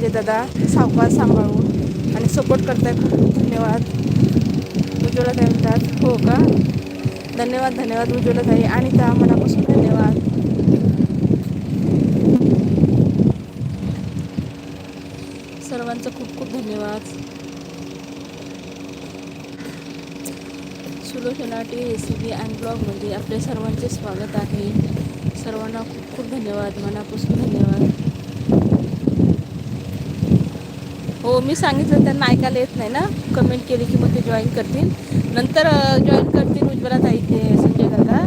संजय दादा सावकाश सांभाळून आणि सपोर्ट करताय. खूप खूप धन्यवाद. उज्ज्वला ताई म्हणतात हो का, धन्यवाद धन्यवाद उज्ज्वला ताई. आणि त्या मनापासून धन्यवाद. सर्वांचं खूप खूप धन्यवाद. सुलोचना टी रेसिपी अँड ब्लॉगमध्ये आपले सर्वांचे स्वागत आहे. सर्वांना खूप खूप धन्यवाद, मनापासून धन्यवाद. हो, मी सांगितलं त्यांना ऐकायला येत नाही ना. कमेंट केली की मग ते जॉईन करतील, नंतर जॉईन करतील उज्ज्वला ताई ते संजय दादा,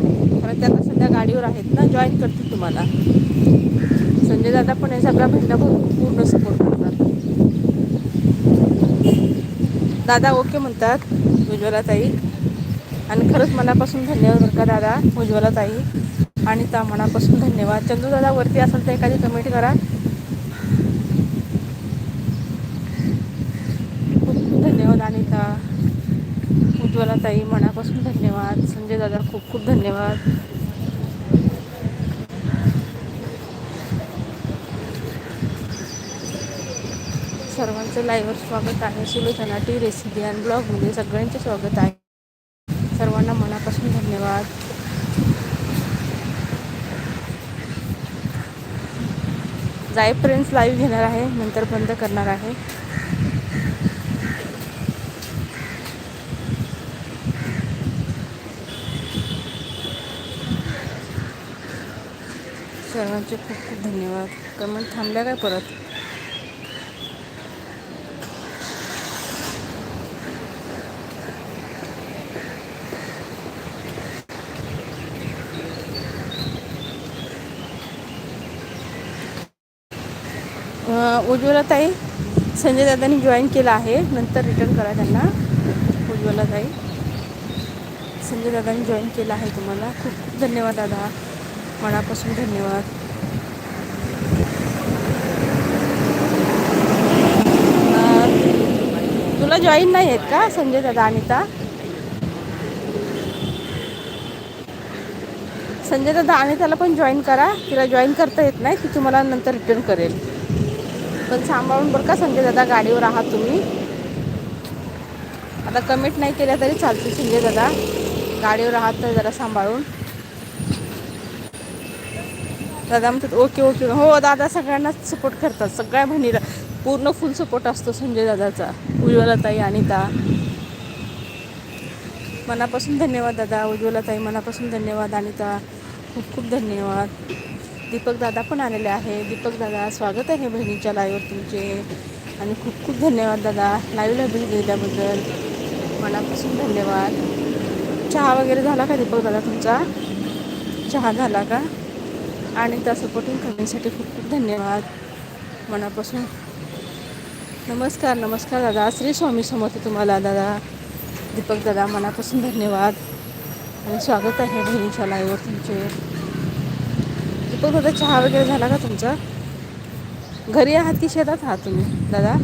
कारण त्यांना सध्या गाडीवर आहेत ना. जॉईन करतील तुम्हाला. संजय दादा पण हे सगळ्या महिला पूर्ण सपोर्ट करतात. दादा ओके म्हणतात उज्ज्वला ताई. आणि खरंच मनापासून धन्यवाद बरं का दादा, उज्ज्वला ताई आणि त्या मनापासून धन्यवाद. चंदू दादा वरती असेल तर एखादी कमेंट करा. खूप खूप धन्यवाद अनिता, उज्ज्वला ताई मनापासून धन्यवाद. संजय दादा खूप खूप धन्यवाद. सर्वांचं लाईव्हवर स्वागत आहे. सुलोचना टी रेसिपी अँड ब्लॉगमध्ये सगळ्यांचे स्वागत आहे. सर्वांना मनापासून धन्यवाद. जाईपर्यंत लाईव्ह घेणार आहे, नंतर बंद करणार आहे. सर्वांचे खूप खूप धन्यवाद. कमेंट थांबल्या काय परत? उज्ज्वला ताई संजय दादांनी जॉईन केलं आहे, नंतर रिटर्न करा त्यांना. उज्ज्वला ताई संजय दादांनी जॉईन केलं आहे तुम्हाला. खूप खूप धन्यवाद दादा, मनापासून धन्यवाद. तुला जॉईन नाही आहेत का संजय दादा? अनिता संजय दादा अनिताला पण जॉईन करा. तिला जॉईन करता येत नाही, ती तुम्हाला नंतर रिटर्न करेल. पण सांभाळून बरं का संजय दादा, गाडीवर आहात तुम्ही. आता कमेंट नाही केल्या तरी चालते संजय दादा, गाडीवर आहात तर जरा सांभाळून. दादा म्हणतात ओके ओके. हो दादा सगळ्यांनाच सपोर्ट करतात, सगळ्या बहिणीला पूर्ण फुल सपोर्ट असतो संजय दादाचा. उज्ज्वला ताई अनिता मनापासून धन्यवाद दादा. उज्ज्वला ताई मनापासून धन्यवाद. अनिता खूप खूप धन्यवाद. दीपक दादा पण आलेले आहे. दीपक दादा स्वागत आहे बहिणीच्या लाईव्हवर तुमचे. आणि खूप खूप धन्यवाद दादा लाईव्हला भेट दिल्याबद्दल, मनापासून धन्यवाद. चहा वगैरे झाला का दीपक दादा तुमचा? चहा झाला का? आणि त्या सपोर्टिंग करण्यासाठी खूप खूप धन्यवाद मनापासून. नमस्कार नमस्कार दादा, श्री स्वामी समर्थ तुम्हाला दादा. दीपक दादा मनापासून धन्यवाद आणि स्वागत आहे बहिणीच्या लाईव्हवर तुमचे. दीपक दादा चहा वगैरे झाला का तुमचा? घरी आहात की शेतात आहात तुम्ही दादा?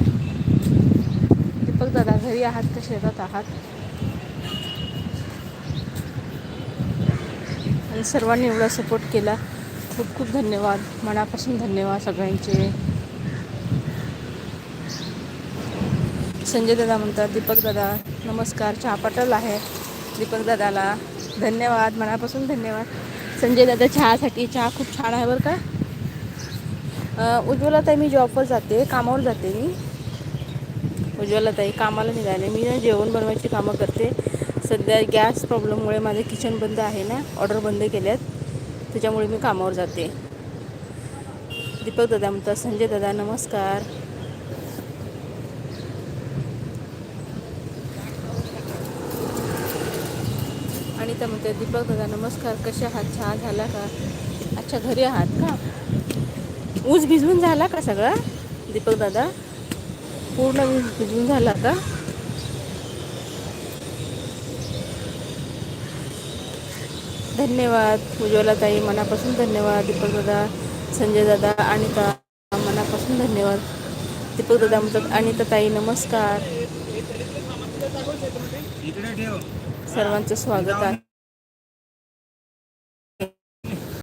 दीपक दादा घरी आहात का शेतात आहात? आणि सर्वांनी एवढा सपोर्ट केला, खूप खूप धन्यवाद, मनापासून धन्यवाद सगळ्यांचे. संजय दादा म्हणतात दीपक दादा नमस्कार, चहा पाटल आहे दीपक दादाला. धन्यवाद मनापासून धन्यवाद संजय दादा चहासाठी. चहा खूप छान आहे बरं का. उज्ज्वला ताई मी जॉबवर जाते, कामावर जाते मी. उज्ज्वला ताई कामाला निघाले. मी ना जेवण बनवायची कामं करते. सध्या गॅस प्रॉब्लेममुळे माझे किचन बंद आहे ना, ऑर्डर बंद केल्यात, त्याच्यामुळे मी कामावर जाते. दीपक दादा म्हणतात संजय दादा नमस्कार. आणि त्या म्हणतात दीपक दादा नमस्कार, कसे आहात? चहा झाला का? अच्छा घरी आहात का? ऊस भिजवून झाला का सगळा दीपक दादा? पूर्ण ऊस भिजवून झाला का? धन्यवाद उज्ज्वला ताई मनापासून धन्यवाद. दीपक दादा संजय दादा अनिता मनापासून धन्यवाद. दीपक दादा म्हणतात अनिता ताई नमस्कार. सर्वांचं स्वागत आहे.